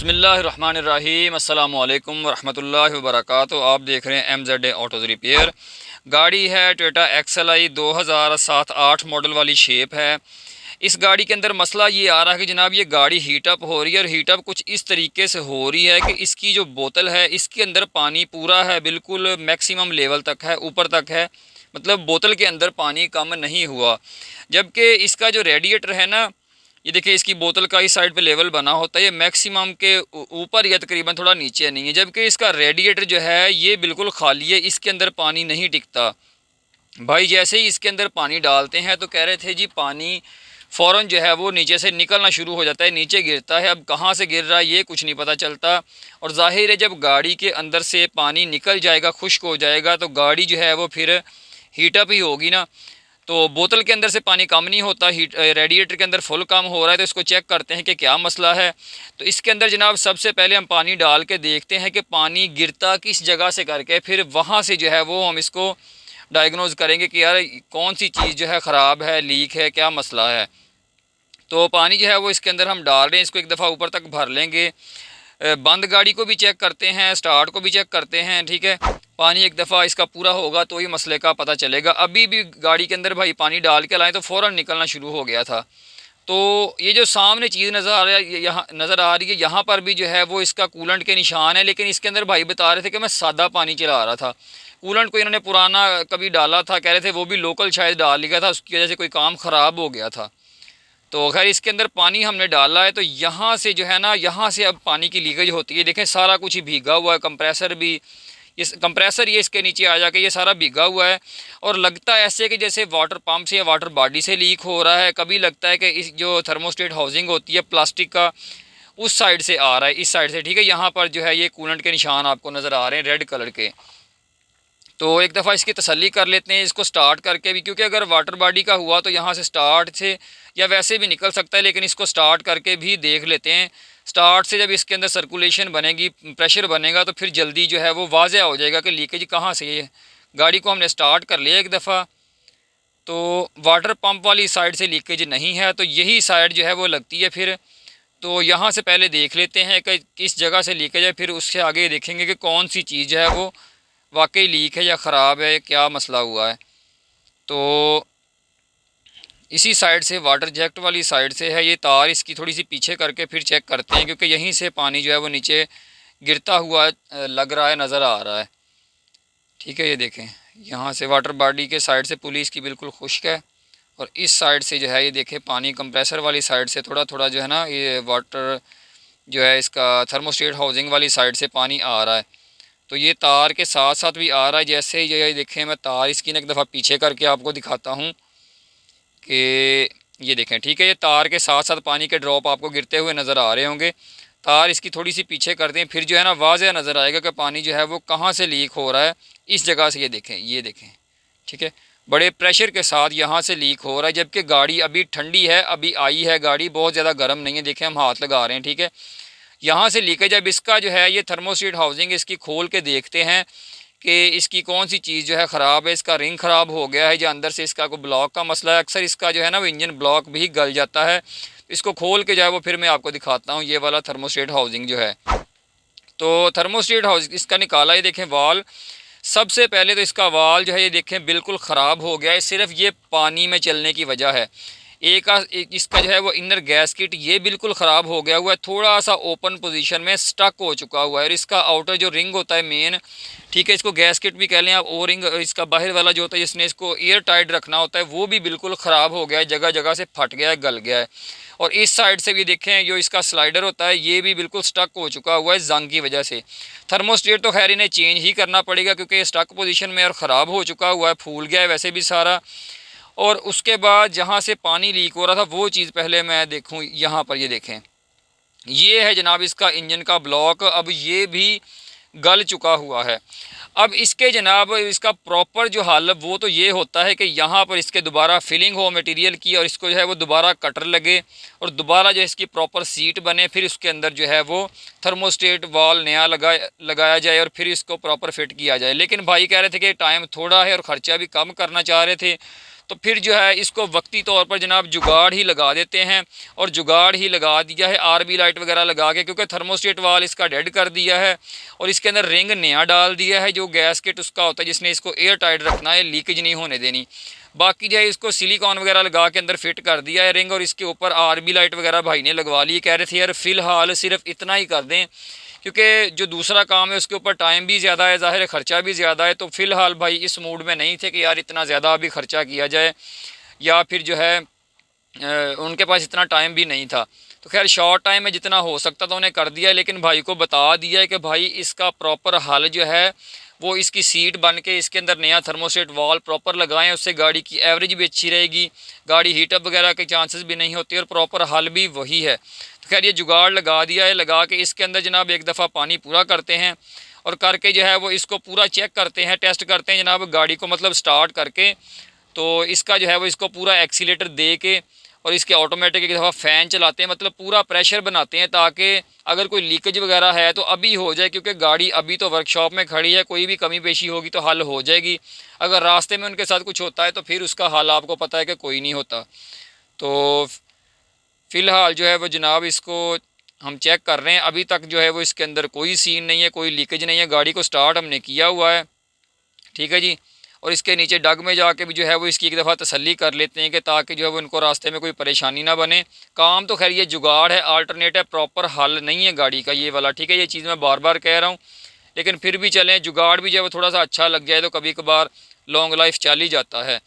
बिस्मिल्लाहिर्रहमानिर्रहीम अस्सलामु अलैकुम वरहमतुल्लाहि वबरकातुहू। आप देख रहे हैं MZ ऑटोज़ रिपेयर। गाड़ी है टोयोटा XLI 2007-8 मॉडल वाली शेप है। इस गाड़ी के अंदर मसला ये आ रहा है कि जनाब ये गाड़ी हीटअप हो रही है और हीटअप कुछ इस तरीके से हो रही है कि इसकी जो बोतल है इसके अंदर पानी पूरा है, बिल्कुल मैक्सिमम लेवल तक है, ऊपर तक है, मतलब बोतल के अंदर पानी कम नहीं हुआ। जबकि इसका जो रेडिएटर है ना, ये देखिए इसकी बोतल का इस साइड पे लेवल बना होता है, ये मैक्सिमम के ऊपर या तकरीबन थोड़ा नीचे नहीं है। जबकि इसका रेडिएटर जो है ये बिल्कुल खाली है, इसके अंदर पानी नहीं टिकता। भाई जैसे ही इसके अंदर पानी डालते हैं तो कह रहे थे जी पानी फ़ौरन जो है वो नीचे से निकलना शुरू हो जाता है, नीचे गिरता है। अब कहाँ से गिर रहा है ये कुछ नहीं पता चलता। और जाहिर है जब गाड़ी के अंदर से पानी निकल जाएगा, खुश्क हो जाएगा, तो गाड़ी जो है वो फिर हीटअप ही होगी ना। तो बोतल के अंदर से पानी कम नहीं होता, हीट रेडिएटर के अंदर फुल कम हो रहा है। तो इसको चेक करते हैं कि क्या मसला है। तो इसके अंदर जनाब सबसे पहले हम पानी डाल के देखते हैं कि पानी गिरता किस जगह से करके, फिर वहाँ से जो है वो हम इसको डायग्नोज करेंगे कि यार कौन सी चीज़ जो है ख़राब है, लीक है, क्या मसला है। तो पानी जो है वो इसके अंदर हम डाल रहे हैं, इसको एक दफ़ा ऊपर तक भर लेंगे। बंद गाड़ी को भी चेक करते हैं, स्टार्ट को भी चेक करते हैं, ठीक है। पानी एक दफ़ा इसका पूरा होगा तो ही मसले का पता चलेगा। अभी भी गाड़ी के अंदर भाई पानी डाल के लाएँ तो फ़ौरन निकलना शुरू हो गया था। तो ये जो सामने चीज़ नज़र आ रहा है, यहाँ नज़र आ रही है, यहाँ पर भी जो है वो इसका कूलेंट के निशान है। लेकिन इसके अंदर भाई बता रहे थे कि मैं सादा पानी चला रहा था, कूलेंट को इन्होंने पुराना कभी डाला था, कह रहे थे वो भी लोकल शायद डाल लिया था, उसकी वजह से कोई काम ख़राब हो गया था। तो खैर इसके अंदर पानी हमने डाला है, तो यहाँ से जो है ना, यहाँ से अब पानी की लीकेज होती है। देखें सारा कुछ ही भीगा हुआ है, कंप्रेसर भी, इस कंप्रेसर ये इसके नीचे आ जाके ये सारा भीगा हुआ है। और लगता है ऐसे कि जैसे वाटर पंप से या वाटर बॉडी से लीक हो रहा है। कभी लगता है कि इस जो थर्मोस्टेट हाउसिंग होती है प्लास्टिक का, उस साइड से आ रहा है, इस साइड से, ठीक है। यहाँ पर जो है ये कूलेंट के निशान आपको नज़र आ रहे हैं रेड कलर के। तो एक दफ़ा इसकी तसल्ली कर लेते हैं इसको स्टार्ट करके भी, क्योंकि अगर वाटर बॉडी का हुआ तो यहाँ से स्टार्ट से या वैसे भी निकल सकता है। लेकिन इसको स्टार्ट करके भी देख लेते हैं। स्टार्ट से जब इसके अंदर सर्कुलेशन बनेगी, प्रेशर बनेगा, तो फिर जल्दी जो है वो वाज़ह हो जाएगा कि लीकेज कहाँ से है। गाड़ी को हमने स्टार्ट कर लिया एक दफ़ा, तो वाटर पंप वाली साइड से लीकेज नहीं है, तो यही साइड जो है वो लगती है फिर। तो यहाँ से पहले देख लेते हैं कि किस जगह से लीकेज है, फिर उससे आगे देखेंगे कि कौन सी चीज़ है वो वाकई लीक है या ख़राब है, क्या मसला हुआ है। तो इसी साइड से, वाटर जेक्ट वाली साइड से है ये तार, इसकी थोड़ी सी पीछे करके फिर चेक करते हैं, क्योंकि यहीं से पानी जो है वो नीचे गिरता हुआ लग रहा है, नज़र आ रहा है, ठीक है। ये देखें यहाँ से वाटर बॉडी के साइड से पुलिस की बिल्कुल खुश्क है। और इस साइड से जो है ये देखें पानी कंप्रेसर वाली साइड से थोड़ा थोड़ा जो है ना, ये वाटर जो है इसका थर्मोस्टेट हाउसिंग वाली साइड से पानी आ रहा है। तो ये तार के साथ साथ भी आ रहा है। जैसे ही ये देखें, मैं तार इसकी ना एक दफ़ा पीछे करके आपको दिखाता हूँ कि ये देखें, ठीक है। ये तार के साथ साथ पानी के ड्रॉप आपको गिरते हुए नज़र आ रहे होंगे। तार इसकी थोड़ी सी पीछे कर दें, फिर जो है ना वाज़ह नज़र आएगा कि पानी जो है वो कहाँ से लीक हो रहा है। इस जगह से ये देखें, ठीक है। बड़े प्रेशर के साथ यहाँ से लीक हो रहा है, जबकि गाड़ी अभी ठंडी है, अभी आई है गाड़ी, बहुत ज़्यादा गर्म नहीं है। देखें हम हाथ लगा रहे हैं, ठीक है। यहाँ से लीकेज, अब इसका जो है ये थर्मोस्टेट हाउसिंग, इसकी खोल के देखते हैं कि इसकी कौन सी चीज़ जो है ख़राब है। इसका रिंग ख़राब हो गया है या अंदर से इसका कोई ब्लॉक का मसला है। अक्सर इसका जो है ना वो इंजन ब्लॉक भी गल जाता है। इसको खोल के जो है वो फिर मैं आपको दिखाता हूँ, ये वाला थर्मोस्टेट हाउसिंग जो है। तो थर्मोस्टेट हाउस इसका निकाला, ये देखें वाल। सबसे पहले तो इसका वाल जो है ये देखें बिल्कुल ख़राब हो गया है, सिर्फ ये पानी में चलने की वजह है। एक इसका जो है वो इनर गैसकिट ये बिल्कुल ख़राब हो गया हुआ है, थोड़ा सा ओपन पोजीशन में स्टक हो चुका हुआ है। और इसका आउटर जो रिंग होता है मेन, ठीक है, इसको गैसकिट भी कह लें आप, ओ रिंग, इसका बाहर वाला जो होता है जिसने इसको एयर टाइट रखना होता है, वो भी बिल्कुल ख़राब हो गया है, जगह जगह से फट गया है, गल गया है। और इस साइड से भी देखें जो इसका स्लाइडर होता है ये भी बिल्कुल स्टक हो चुका हुआ है जंग की वजह से। थर्मोस्टेट तो खैर इन्हें चेंज ही करना पड़ेगा, क्योंकि ये स्टक पोजीशन में और ख़राब हो चुका हुआ है, फूल गया है वैसे भी सारा। और उसके बाद जहाँ से पानी लीक हो रहा था वो चीज़ पहले मैं देखूँ, यहाँ पर ये देखें, ये है जनाब इसका इंजन का ब्लॉक। अब ये भी गल चुका हुआ है। अब इसके जनाब इसका प्रॉपर जो हाल वो तो ये होता है कि यहाँ पर इसके दोबारा फिलिंग हो मटेरियल की, और इसको जो है वो दोबारा कटर लगे और दोबारा जो इसकी प्रॉपर सीट बने, फिर उसके अंदर जो है वो थर्मोस्टेट वाल नया लगाया जाए और फिर इसको प्रॉपर फिट किया जाए। लेकिन भाई कह रहे थे कि टाइम थोड़ा है और ख़र्चा भी कम करना चाह रहे थे, तो फिर जो है इसको वक्ती तौर पर जनाब जुगाड़ ही लगा देते हैं, और जुगाड़ ही लगा दिया है आरबी लाइट वगैरह लगा के, क्योंकि थर्मोस्टेट वाल इसका डेड कर दिया है और इसके अंदर रिंग नया डाल दिया है जो गैस किट उसका होता है जिसने इसको एयर टाइट रखना है, लीकेज नहीं होने देनी। बाकी जो है इसको सिलिकॉन वगैरह लगा के अंदर फिट कर दिया है रिंग, और इसके ऊपर आरबी लाइट वगैरह भाई ने लगवा ली। कह रहे थे यार फ़िलहाल सिर्फ इतना ही कर दें, क्योंकि जो दूसरा काम है उसके ऊपर टाइम भी ज़्यादा है, ज़ाहिर है ख़र्चा भी ज़्यादा है। तो फ़िलहाल भाई इस मूड में नहीं थे कि यार इतना ज़्यादा अभी ख़र्चा किया जाए, या फिर जो है उनके पास इतना टाइम भी नहीं था। तो खैर शॉर्ट टाइम में जितना हो सकता था उन्हें कर दिया, लेकिन भाई को बता दिया है कि भाई इसका प्रॉपर हल जो है वो इसकी सीट बन के इसके अंदर नया थर्मोस्टेट वॉल प्रॉपर लगाएं, उससे गाड़ी की एवरेज भी अच्छी रहेगी, गाड़ी हीटअप वगैरह के चांसेस भी नहीं होते, और प्रॉपर हल भी वही है। तो खैर ये जुगाड़ लगा दिया है, लगा के इसके अंदर जनाब एक दफ़ा पानी पूरा करते हैं, और करके जो है वो इसको पूरा चेक करते हैं, टेस्ट करते हैं जनाब गाड़ी को, मतलब स्टार्ट करके। तो इसका जो है वो इसको पूरा एक्सीलेटर दे के और इसके ऑटोमेटिक एक दफ़ा फ़ैन चलाते हैं, मतलब पूरा प्रेशर बनाते हैं, ताकि अगर कोई लीकेज वगैरह है तो अभी हो जाए, क्योंकि गाड़ी अभी तो वर्कशॉप में खड़ी है, कोई भी कमी पेशी होगी तो हल हो जाएगी। अगर रास्ते में उनके साथ कुछ होता है तो फिर उसका हल आपको पता है कि कोई नहीं होता। तो फ़िलहाल जो है वो जनाब इसको हम चेक कर रहे हैं, अभी तक जो है वो इसके अंदर कोई सीन नहीं है, कोई लीकेज नहीं है। गाड़ी को स्टार्ट हमने किया हुआ है, ठीक है जी। और इसके नीचे डग में जाके भी जो है वो इसकी एक दफ़ा तसल्ली कर लेते हैं कि ताकि जो है वो इनको रास्ते में कोई परेशानी ना बने। काम तो खैर ये जुगाड़ है, अल्टरनेट है, प्रॉपर हल नहीं है गाड़ी का ये वाला, ठीक है। ये चीज़ मैं बार बार कह रहा हूँ, लेकिन फिर भी चलें, जुगाड़ भी जो है वो थोड़ा सा अच्छा लग जाए तो कभी कभार लॉन्ग लाइफ चल ही जाता है।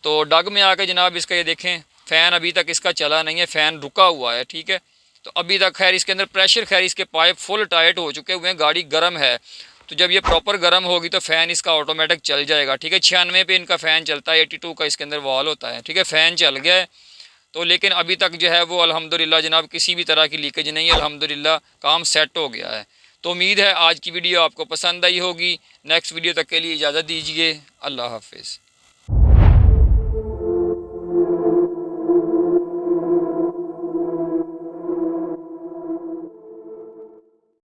तो डग में आके जनाब इसका ये देखें, फ़ैन अभी तक इसका चला नहीं है, फ़ैन रुका हुआ है, ठीक है। तो अभी तक खैर इसके अंदर प्रेशर, खैर इसके पाइप फुल टाइट हो चुके हुए हैं, गाड़ी गर्म है। तो जब ये प्रॉपर गर्म होगी तो फ़ैन इसका ऑटोमेटिक चल जाएगा, ठीक है। 96 पे इनका फ़ैन चलता है, 82 का इसके अंदर वॉल होता है, ठीक है। फ़ैन चल गया है तो, लेकिन अभी तक जो है वो अल्हम्दुलिल्लाह जनाब किसी भी तरह की लीकेज नहीं है, अल्हम्दुलिल्लाह काम सेट हो गया है। तो उम्मीद है आज की वीडियो आपको पसंद आई होगी। नेक्स्ट वीडियो तक के लिए इजाज़त दीजिए, अल्लाह हाफिज़।